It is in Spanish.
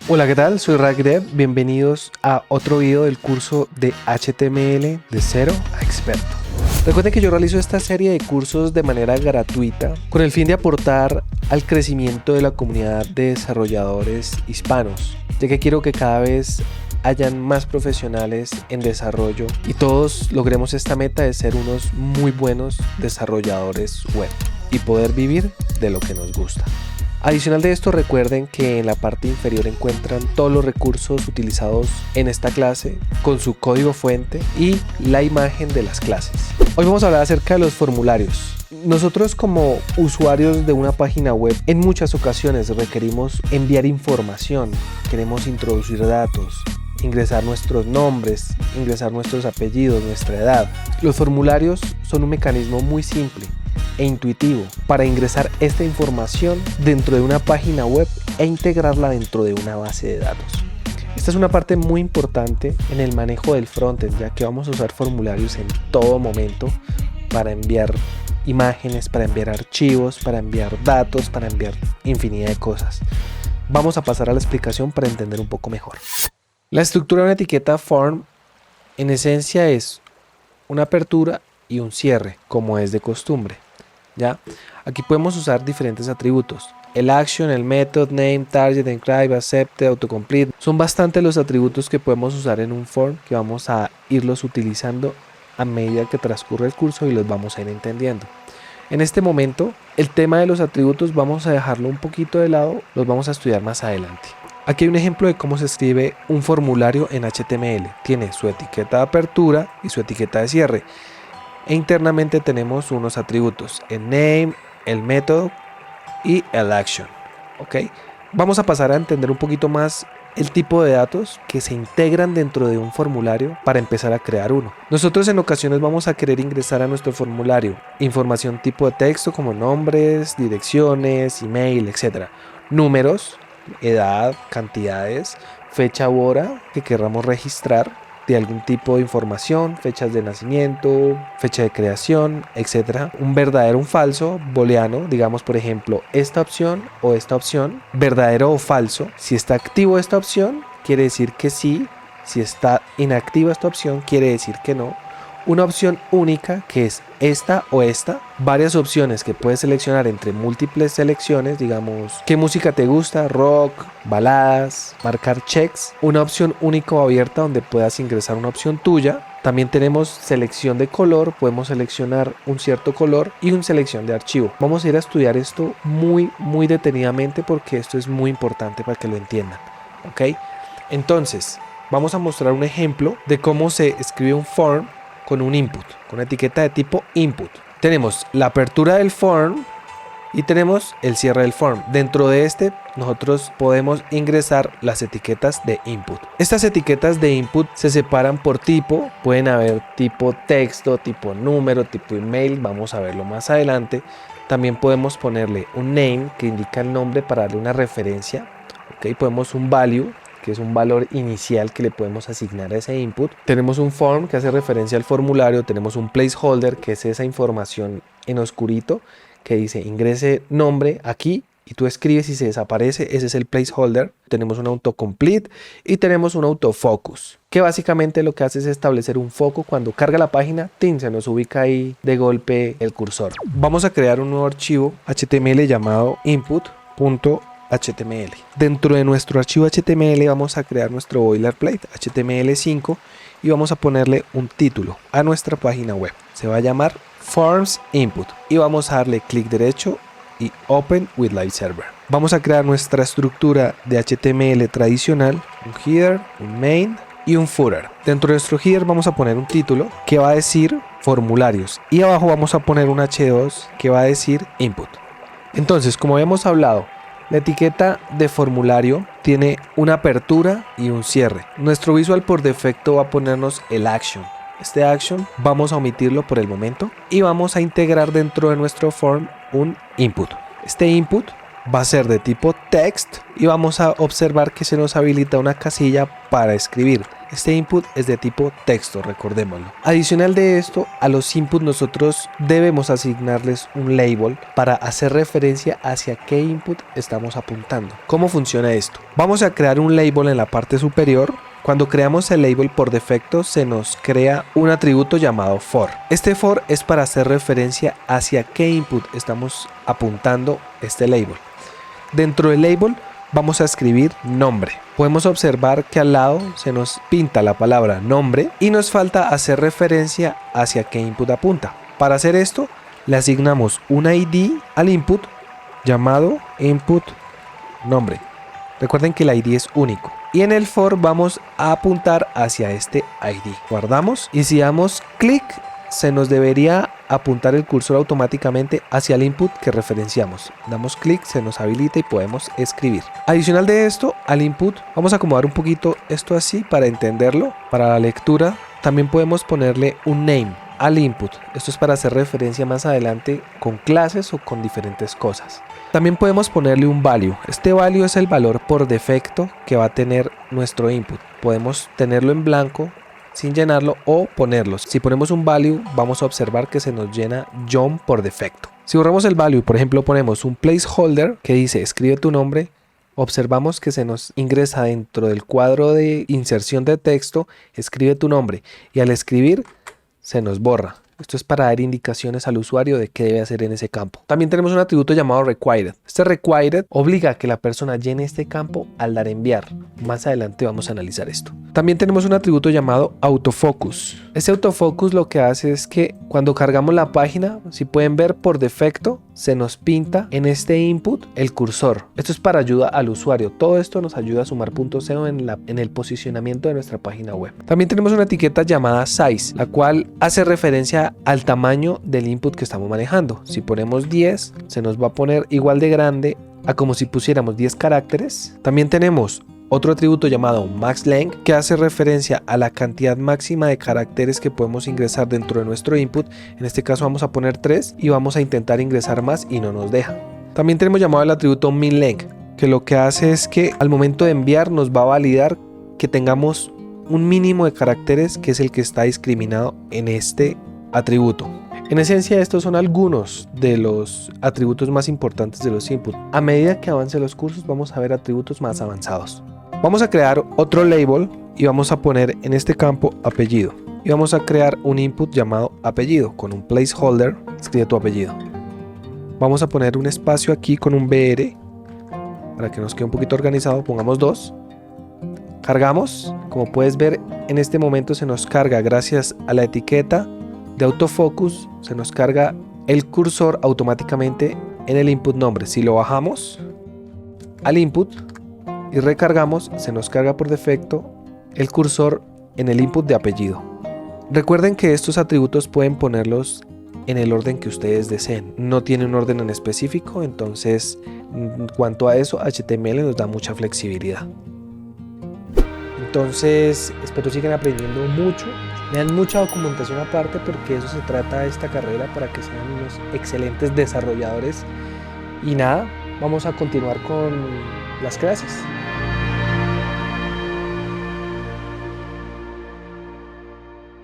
Hola, ¿qué tal? Soy RagDev. Bienvenidos a otro video del curso de HTML de cero a experto. Recuerden que yo realizo esta serie de cursos de manera gratuita con el fin de aportar al crecimiento de la comunidad de desarrolladores hispanos, ya que quiero que cada vez hayan más profesionales en desarrollo y todos logremos esta meta de ser unos muy buenos desarrolladores web y poder vivir de lo que nos gusta. Adicional de esto, recuerden que en la parte inferior encuentran todos los recursos utilizados en esta clase con su código fuente y la imagen de las clases. Hoy vamos a hablar acerca de los formularios. Nosotros como usuarios de una página web en muchas ocasiones requerimos enviar información, queremos introducir datos, ingresar nuestros nombres, ingresar nuestros apellidos, nuestra edad. Los formularios son un mecanismo muy simple e intuitivo para ingresar esta información dentro de una página web e integrarla dentro de una base de datos. Esta es una parte muy importante en el manejo del frontend, ya que vamos a usar formularios en todo momento para enviar imágenes, para enviar archivos, para enviar datos, para enviar infinidad de cosas. Vamos a pasar a la explicación para entender un poco mejor. La estructura de una etiqueta form en esencia es una apertura y un cierre, como es de costumbre. ¿Ya? Aquí podemos usar diferentes atributos. El action, el method, name, target, encrypt, accept, autocomplete. Son bastante los atributos que podemos usar en un form que vamos a irlos utilizando a medida que transcurre el curso y los vamos a ir entendiendo. En este momento, el tema de los atributos vamos a dejarlo un poquito de lado, los vamos a estudiar más adelante. Aquí hay un ejemplo de cómo se escribe un formulario en HTML. Tiene su etiqueta de apertura y su etiqueta de cierre. E internamente tenemos unos atributos, el name, el método y el action. ¿Ok? Vamos a pasar a entender un poquito más el tipo de datos que se integran dentro de un formulario para empezar a crear uno. Nosotros en ocasiones vamos a querer ingresar a nuestro formulario información tipo de texto como nombres, direcciones, email, etc. Números, edad, cantidades, fecha u hora que querramos registrar de algún tipo de información, fechas de nacimiento, fecha de creación, etc. Un verdadero o un falso, booleano, digamos por ejemplo esta opción o esta opción, verdadero o falso. Si está activo esta opción, quiere decir que sí. Si está inactiva esta opción, quiere decir que no. Una opción única que es esta o esta, varias opciones que puedes seleccionar entre múltiples selecciones, digamos qué música te gusta, rock, baladas, marcar checks, una opción única o abierta donde puedas ingresar una opción tuya. También tenemos selección de color, podemos seleccionar un cierto color y una selección de archivo. Vamos a ir a estudiar esto muy detenidamente porque esto es muy importante para que lo entiendan, ¿ok? Entonces, vamos a mostrar un ejemplo de cómo se escribe un form con un input, con una etiqueta de tipo input. Tenemos la apertura del form y tenemos el cierre del form. Dentro de este nosotros podemos ingresar las etiquetas de input. Estas etiquetas de input se separan por tipo. Pueden haber tipo texto, tipo número, tipo email. Vamos a verlo más adelante. También podemos ponerle un name que indica el nombre para darle una referencia. ¿Okay? Podemos un value, que es un valor inicial que le podemos asignar a ese input. Tenemos un form que hace referencia al formulario. Tenemos un placeholder que es esa información en oscurito que dice ingrese nombre aquí y tú escribes y se desaparece. Ese es el placeholder. Tenemos un autocomplete y tenemos un autofocus que básicamente lo que hace es establecer un foco. Cuando carga la página, ¡tin!, se nos ubica ahí de golpe el cursor. Vamos a crear un nuevo archivo HTML llamado input.html. Dentro de nuestro archivo HTML vamos a crear nuestro boilerplate HTML5 y vamos a ponerle un título a nuestra página web. Se va a llamar Forms Input y vamos a darle clic derecho y Open with Live Server. Vamos a crear nuestra estructura de HTML tradicional, un header, un main y un footer. Dentro de nuestro header vamos a poner un título que va a decir formularios y abajo vamos a poner un H2 que va a decir input. Entonces, como habíamos hablado, la etiqueta de formulario tiene una apertura y un cierre. Nuestro visual por defecto va a ponernos el action. Este action vamos a omitirlo por el momento y vamos a integrar dentro de nuestro form un input. Este input va a ser de tipo text y vamos a observar que se nos habilita una casilla para escribir. Este input es de tipo texto, recordémoslo. Adicional de esto, a los inputs nosotros debemos asignarles un label para hacer referencia hacia qué input estamos apuntando. ¿Cómo funciona esto? Vamos a crear un label en la parte superior. Cuando creamos el label, por defecto se nos crea un atributo llamado for. Este for es para hacer referencia hacia qué input estamos apuntando este label. Dentro del label vamos a escribir nombre. Podemos observar que al lado se nos pinta la palabra nombre y nos falta hacer referencia hacia qué input apunta. Para hacer esto, le asignamos un ID al input llamado input nombre. Recuerden que el ID es único. Y en el for vamos a apuntar hacia este ID. Guardamos y si damos clic, se nos debería apuntar el cursor automáticamente hacia el input que referenciamos. Damos clic, se nos habilita y podemos escribir. Adicional de esto, al input vamos a acomodar un poquito esto así para entenderlo. Para la lectura también podemos ponerle un name al input. Esto es para hacer referencia más adelante con clases o con diferentes cosas. También podemos ponerle un value. Este value es el valor por defecto que va a tener nuestro input. Podemos tenerlo en blanco sin llenarlo o ponerlo. Si ponemos un value, vamos a observar que se nos llena John por defecto. Si borramos el value, por ejemplo, ponemos un placeholder que dice escribe tu nombre, observamos que se nos ingresa dentro del cuadro de inserción de texto, escribe tu nombre, y al escribir se nos borra. Esto es para dar indicaciones al usuario de qué debe hacer en ese campo. También tenemos un atributo llamado required. Este required obliga a que la persona llene este campo al dar enviar. Más adelante vamos a analizar esto. También tenemos un atributo llamado autofocus. Este autofocus lo que hace es que cuando cargamos la página, si pueden ver por defecto, se nos pinta en este input el cursor. Esto es para ayuda al usuario. Todo esto nos ayuda a sumar puntos SEO en el posicionamiento de nuestra página web. También tenemos una etiqueta llamada size, la cual hace referencia al tamaño del input que estamos manejando. Si ponemos 10, se nos va a poner igual de grande a como si pusiéramos 10 caracteres. También tenemos otro atributo llamado maxLength que hace referencia a la cantidad máxima de caracteres que podemos ingresar dentro de nuestro input. En este caso vamos a poner 3 y vamos a intentar ingresar más y no nos deja. También tenemos llamado el atributo minLength, que lo que hace es que al momento de enviar nos va a validar que tengamos un mínimo de caracteres, que es el que está discriminado en este atributo. En esencia, estos son algunos de los atributos más importantes de los inputs. A medida que avancen los cursos vamos a ver atributos más avanzados. Vamos a crear otro label y vamos a poner en este campo apellido. Y vamos a crear un input llamado apellido con un placeholder. Escribe tu apellido. Vamos a poner un espacio aquí con un BR para que nos quede un poquito organizado. Pongamos 2. Cargamos. Como puedes ver, en este momento se nos carga gracias a la etiqueta de autofocus, se nos carga el cursor automáticamente en el input nombre. Si lo bajamos al input y recargamos, se nos carga por defecto el cursor en el input de apellido. Recuerden que estos atributos pueden ponerlos en el orden que ustedes deseen. No tiene un orden en específico, entonces en cuanto a eso, HTML nos da mucha flexibilidad. Entonces, espero sigan aprendiendo mucho. Vean mucha documentación aparte, porque eso se trata de esta carrera, para que sean unos excelentes desarrolladores. Y nada, vamos a continuar con las clases.